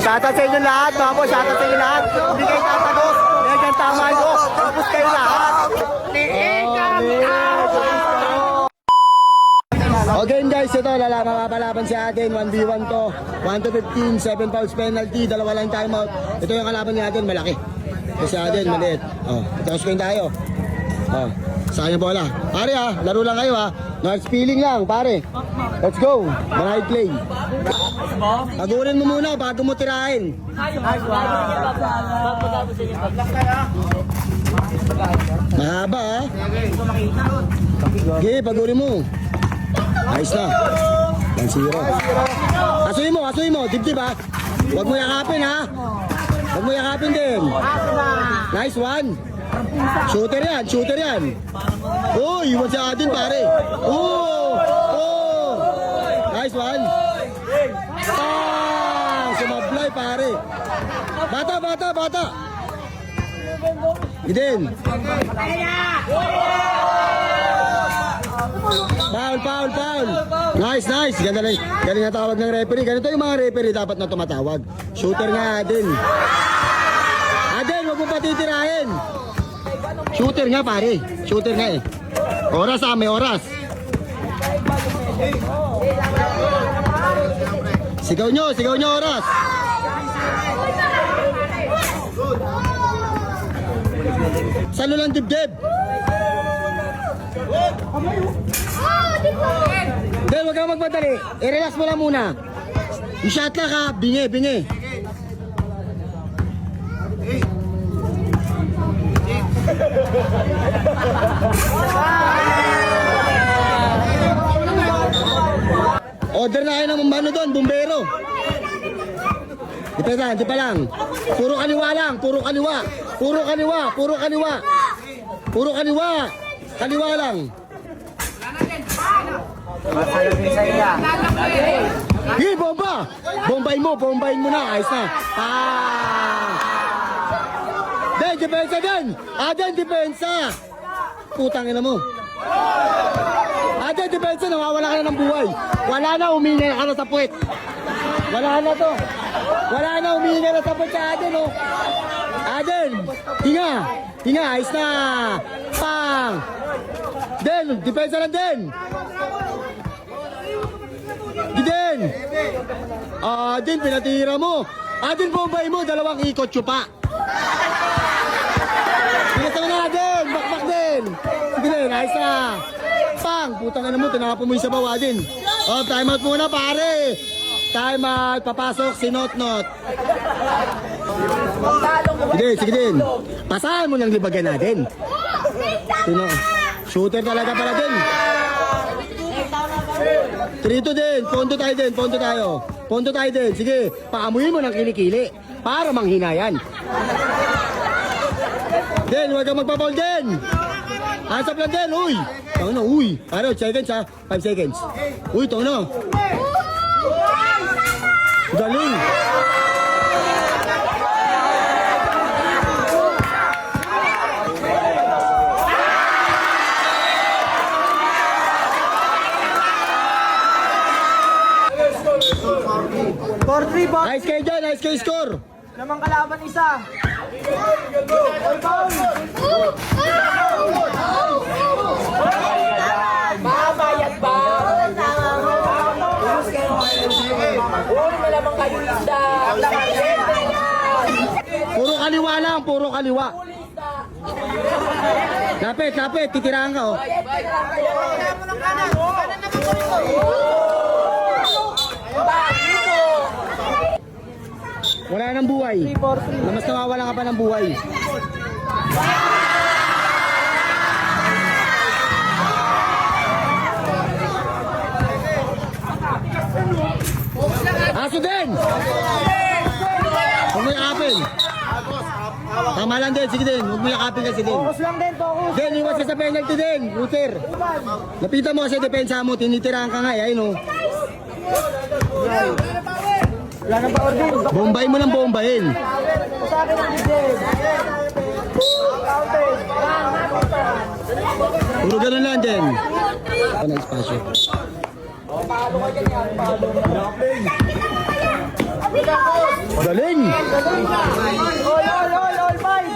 Shoutout sa inyo lahat, mga boss. Shoutout sa inyo lahat. Hindi kayo tatagos. Yan tama ko. Tapos kayo lahat. Okay guys, ito makapalaban si Aden, 1v1 to. 1 to 15, 7 fouls penalty, dalawa lang timeout. Ito yung kalaban ni Aden, malaki. Kasi Aden, maliit. Oh, tapos kayo tayo. Oh, sa kanya bola. Pare laro lang kayo No feeling lang, pare. Let's go. Manay play. Tagurin mo muna bago mo tirahin. Mahaba Okay, pagurin mo. Ayos na. 1-0. Asuhin mo. Dibdib Huwag mo yakapin Huwag mo yakapin din. Nice one. Shooter yan. Uy, iwan sa atin pare. Nice one. Sumablay pare. Bata. Gidin. Foul. Nice. Galing na tawag ng referee. Ganito yung mga referee dapat na tumatawag. Shooter nga Aden. Huwag mo patitirahin. Shooter nga pare. Shooter nga Oras may oras. Sigaw nyo oras. Salo lang dibdib. Del, huwag kang magmadali. I-relax mo lang muna. Yung shot lang bingi. Order na kayo ng ano doon, bumbero. Di pa lang. Puro kaliwa lang. Kaliwa lang. Hey, bomba! Bombayin mo na. Ayos na. Depensa din! Aden, depensa! Putang ina mo. Aden, depensa, nawawala ka na ng buhay. Wala na, uminga ka na sa puwet. Wala na, uminga na sa puwet sa Aden, Aden, tinga, ayos na. Pang! Den, depensa lang din. Giden! Aden, pinatira mo. Aden, bombay mo, dalawang ikot chupa. Pinatira na Aden, bakbak din. Sige din, ayos na. Pang, putang ina mo, tinapon mo yung sabaw Aden. Time out muna pare. Time out, papasok si Notnot. Sige din. Pasahan mo ng libagan natin. Sino? Shooter talaga pala din. 3-2 din. Ponto tayo din. Sige, paamuhin mo ng kilikili para manghinayan. Den, huwag kang magpapaul din. Hands up lang din. Uy. Ano, seconds 5 seconds. Uy, tao na. Galing. Nice kayo dyan, nice kayo score. Namang kalaban isa. Babayad ba? Uy, malamang kayo isda. Puro kaliwa. Lapit, titirahan ka Wala nang buhay. Mas nawawala ka pa ng buhay. Aso din! Huwag mo yakapin. Tama lang din, sige din. Huwag mo yakapin kasi din. Focus lang din, focus. Din, iwas ka sa penalty din. Luther. Lapitan mo kasi depensa mo. Tinitirahan ka nga. Ayun Wala na ba order? Bombayin mo ng bombayin. Sa akin ang bigay. Puro ganun lang din. Ano espasyo? Galing. All five.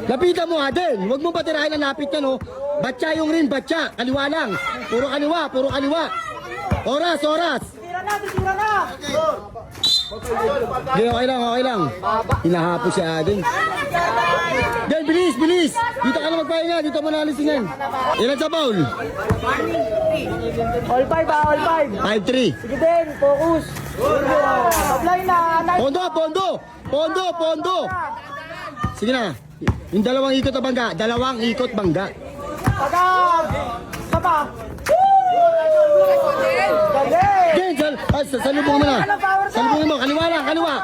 Lapitan mo Aden. Huwag mo patirahin ang lapit niya, no? Batya yung rin, batya. Kaliwa lang. Puro kaliwa, puro kaliwa. Oras, oras. Tira na. Hindi, okay lang, okay lang. Hinahapo si Aden. Den, bilis, bilis. Dito ka na magpahinga, dito mo nalisingan. Ilan sa foul? All five all five. 5-3. Sige din, focus. Apply na. Pondo, pondo. Pondo, pondo. Sige na. Yung dalawang ikot na bangga. Dalawang ikot bangga. Tagag. Sapa. Galing. Den, salubong mo na. Salubong mo, kaliwa lang, kaliwa.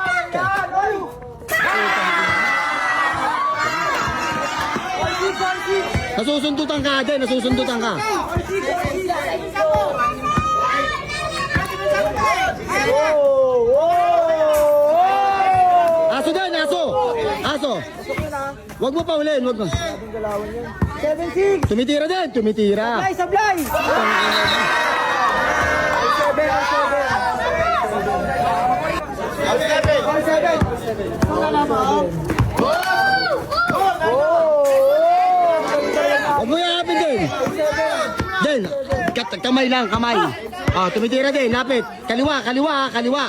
Nasusundutan ka, Aden, nasusundutan ka. Aso din, aso. Aso. Wag mo pa ulit, wag mo. 7-6. Tumitira din, tumitira. Sablay. Wag mo yakapin din. Din, kamay lang, kamay. Ah, tumitira din, lapit. Kaliwa, kaliwa, kaliwa.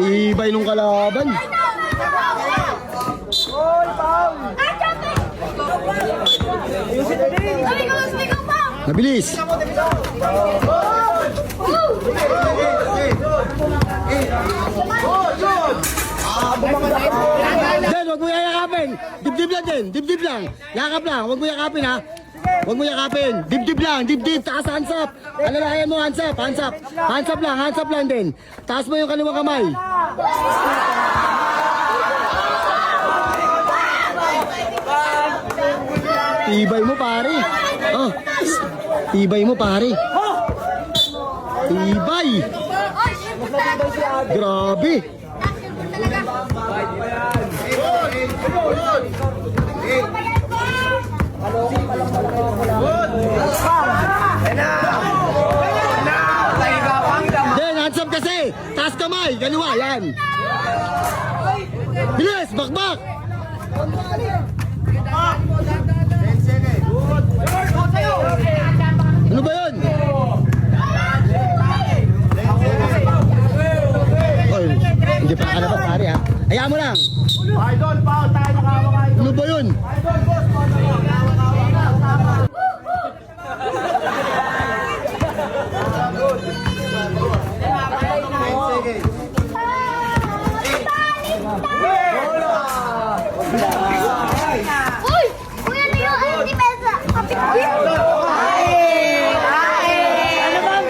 Ibay nung kalaban. Nabilis. Den, wag mo yakapin. Dibdib lang din, dibdib lang. Yakap lang, wag mo yakapin ha. Wag mo yakapin. Dibdib lang, dibdib. Taas hands up. Alalayan mo hands up, hands up. Hands up lang din. Taas mo yung kaliwang kamay. Tibay mo pare. Oh. Tibay mo pare. Tibay. Grabe. Den, hands up kasi. Taas kamay. Kaliwa, yan. Bilis, bakbak. Ano ba yun? Oy, hindi pa kalabas pare ha. Hayaan mo lang. Idol, foul tayo nakawak. Ano ba yun? Uy! Kuya Leo, ano si Melsa? Kapit ko yun. Ano ba ang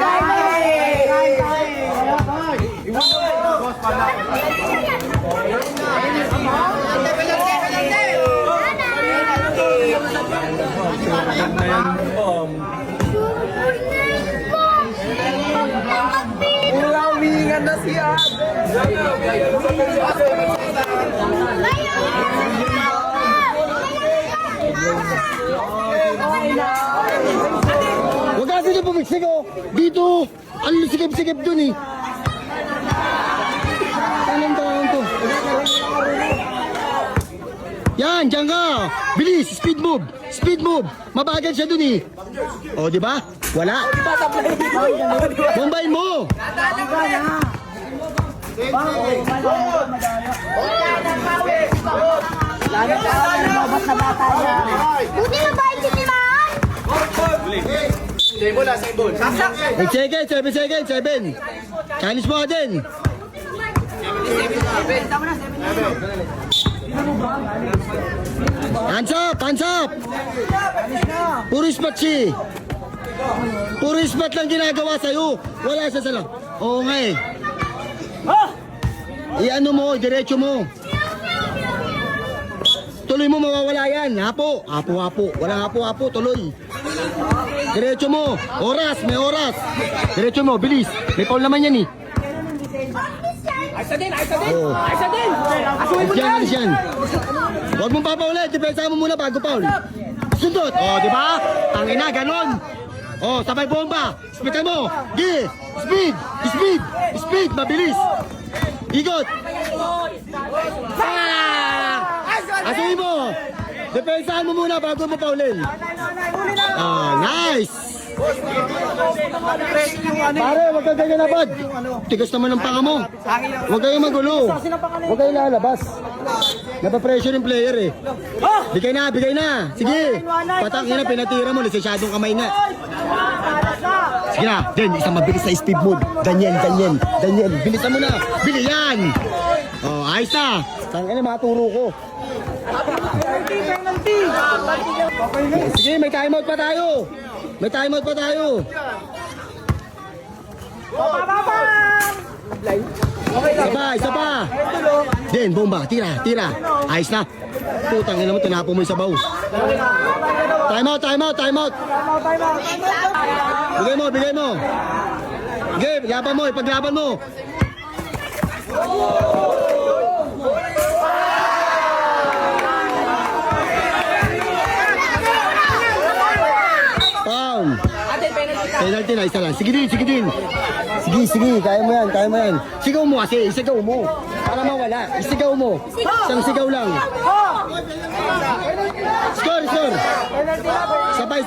Umingan na siya. Huwag kasi na pumiksik oh. Dito. Ang sikip-sikip dun eh. Anong taon to? Yan, dyan ka. Bilis, speed move. Speed move. Mabagal siya dun eh. O, di ba? Wala. Bombayin mo. Buti na ba si Timan? 8 seconds, 7 seconds, 7. Chinese mo ka din. Hands up, hands up. Puro spot siya. Puro spot lang ginagawa sa'yo. Wala siya sa lang. Oo nga eh. I-ano mo, diretso mo. Tuloy mo, mawawala yan. Hapo, hapo, hapo. Walang hapo, hapo, tuloy. Diretso mo. Oras, may oras. Diretso mo, bilis. May foul naman yan eh. Aysa din, aysa din. Oo. Aysa din. Asuhin mo Yan, yan. alis yan. Huwag mong papaulit. Depensa mo muna bago foul. Sundot. O, di ba? Tangina, ganon. Oh, sabay bomba. Speedan mo. Gi. Speed. Speed. Speed. Mabilis. Ikot. Asuhin mo. Depensahan mo muna bago mo paulin. Nice. Pare, wag kang ganyan labad. Tigas naman ang panga mo. Huwag kayong magulo. Huwag kayong lalabas. Napapressure yung player eh. Bigay na. Sige. Patangin na, pinatira mo. Lisensyadong kamay nga. Sige na. Den, isang mabilis na speed move. Ganyan. Bilisan mo na. Bili yan. Oh, ayos na. Tangin na, maturo ko. Sige, may timeout pa tayo. Isa pa. Den, bomba. Tira. Ayos na. Putang ina mo, tinapo mo yung sabaw. Timeout. Bigay mo. Sige, laban mo, ipaglaban mo. Pound. Penalty na, isa lang. Sige din. Sige, kaya mo yan. Sigaw mo kasi, isigaw mo. Para mawala, isigaw mo. Isang sigaw lang. Score. Sabay.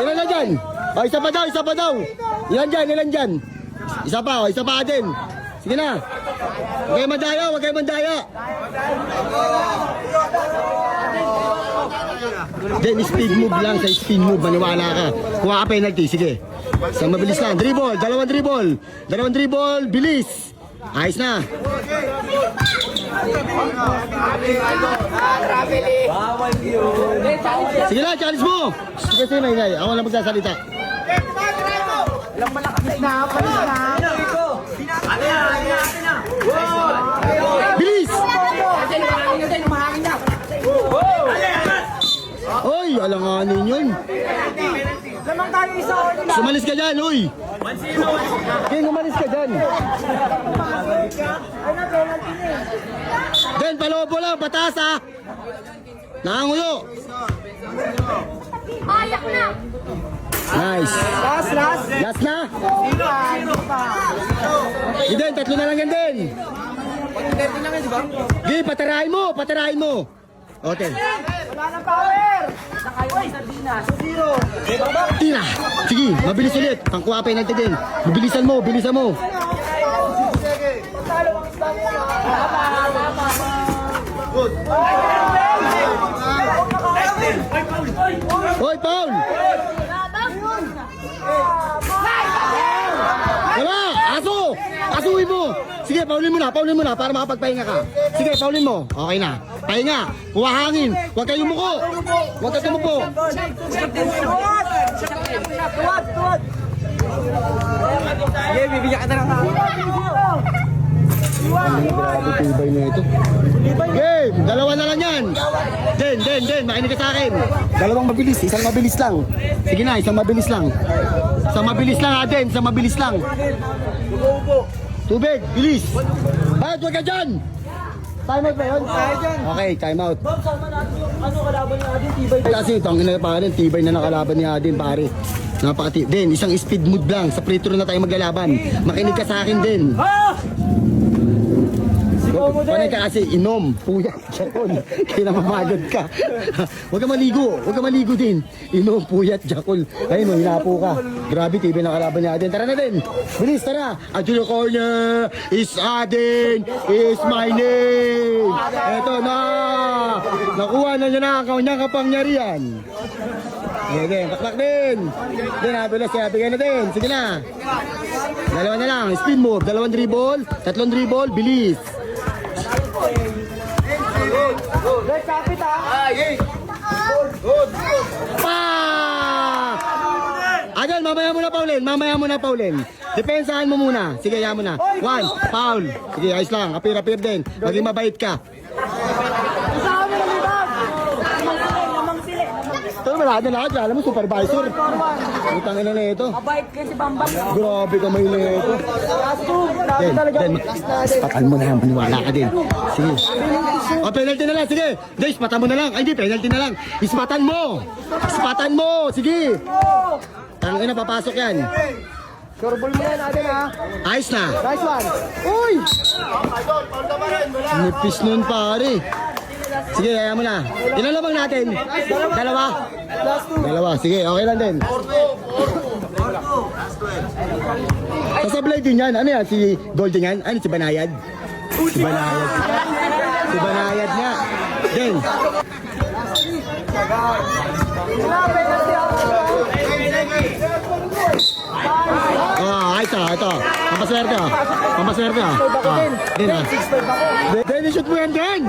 Ilan na dyan? Oh, isa pa daw. Ilan dyan? Isa pa din. Sige na. Huwag kayo mandaya. Then speed move lang, sa speed move, maniwala ka. Kuha ka penalty, sige. Sa mabilis lang, dalawang dribble, bilis. Ayos na. Sige na, challenge mo. Sige, maingay. Ako lang magsasalita. Bilis! Oy, alanganin yun. Sumalis ka dyan, uy. King, umalis ka dyan. Den, palobo lang, patas ha. Nakangulo. Ayak na. Nice. Last na? Den, tatlo na lang yan, Den. Gi, patirahin mo. Okay. Tira. Sige, mabilis ulit. Pangkuha penalty din. Bilisan mo. Hoy, Paul! Wala! Asuhin mo! Sige, paulin mo na para makapagpahinga ka. Sige, paulin mo. Okay na. Pahinga. Kuha hangin. Huwag kayong umuko. Huwag kayong umuko. Sige, bibigyan ka na lang ako. Grabe tibay na ito. Game! Dalawa na lang yan. Den, makinig ka sa akin. Dalawang mabilis, isang mabilis lang. Sige na, isang mabilis lang. Isang mabilis lang. Tubig, bilis. Bakit wag ka dyan? Time out ba yun? Okay, time out. Ano kalaban ni Adin? Tibay. Kasi tangin na pa rin, tibay na nakalaban ni Adin, pare. Napakatibay. Den, isang speed move lang. Sa free throw na tayo maglalaban. Makinig ka sa akin, Den. Panay ka kasi inom, puya, jakol. Kaya namamagod ka. Huwag ka maligo din. Inom, puyat, jakol. Ayun mo, hinapo ka. Grabe, TV na kalaban niya Aden. Tara na din. Bilis, tara. At your corner is Aden, is my name. Eto na. Nakuha na niya na ang kanyang kapangyarihan. Sige, taklak din. Din, habilis siya. Bigyan na din. Sige na. Dalawa na lang. Spin move. Dalawang dribble. Tatlong dribble. Bilis. Adan, mamaya mo na Paulin. Depensahan mo muna. Sige, yan mo na. 1, foul. Sige, ayos lang. Apir din. Maging mabait ka. wala na lahat. Alam mo, supervisor. Putang ina na ito. Mabait kasi Bambang. Grabe ka may ito. Last two. Grabe Den, talaga. Den, patan mo na lang, maniwala ka din. Sige. O, penalty na lang, sige. Den, ispatan mo na lang. Ay, hindi, penalty na lang. Ispatan mo. Ispatan mo, sige. Ang ina, papasok yan. Sure ball mo yan natin ha. Ayos na. Nice one. Uy! Nipis nun, pare. Sige, kaya mo na. Ilan lamang natin? Dalawa? Last two. Dalawa, sige, okay lang din. Sasablay din yan. Ano yan? Si Golden yan? Ano, si Banayad? Si Banayad. Si Banayad nga. Den. Ayos ah, ito. Pampaswerte ah. Pampaswerte ah. Din ah. Den, shoot mo yan, Den.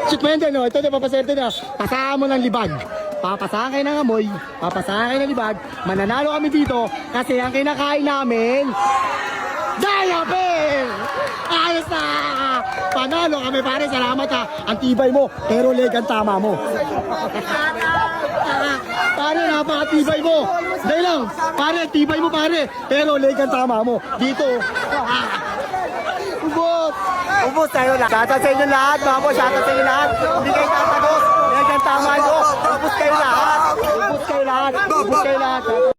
Shoot mo yan, Den. Ito na, pampaswerte na. Pasahan mo ng libag. Papasahan kayo ng amoy. Papasahan kayo ng libag. Mananalo kami dito kasi ang kinakain namin, Diaper! Ayos na! Panalo kami pare, salamat ha. Ang tibay mo, pero leg ang tama mo. Pare, napakatibay mo. Dahil lang, pare, tibay mo pare, pero leg ang tama mo. Dito. Ubot! Ubus tayo lahat. Shoutout sa inyo lahat, mga po. Shoutout sa inyo lahat. Hindi kayo tatagos. Yan ang tama nyo. Ubus kayo lahat. Ubus kayo lahat. Ubus kayo lahat.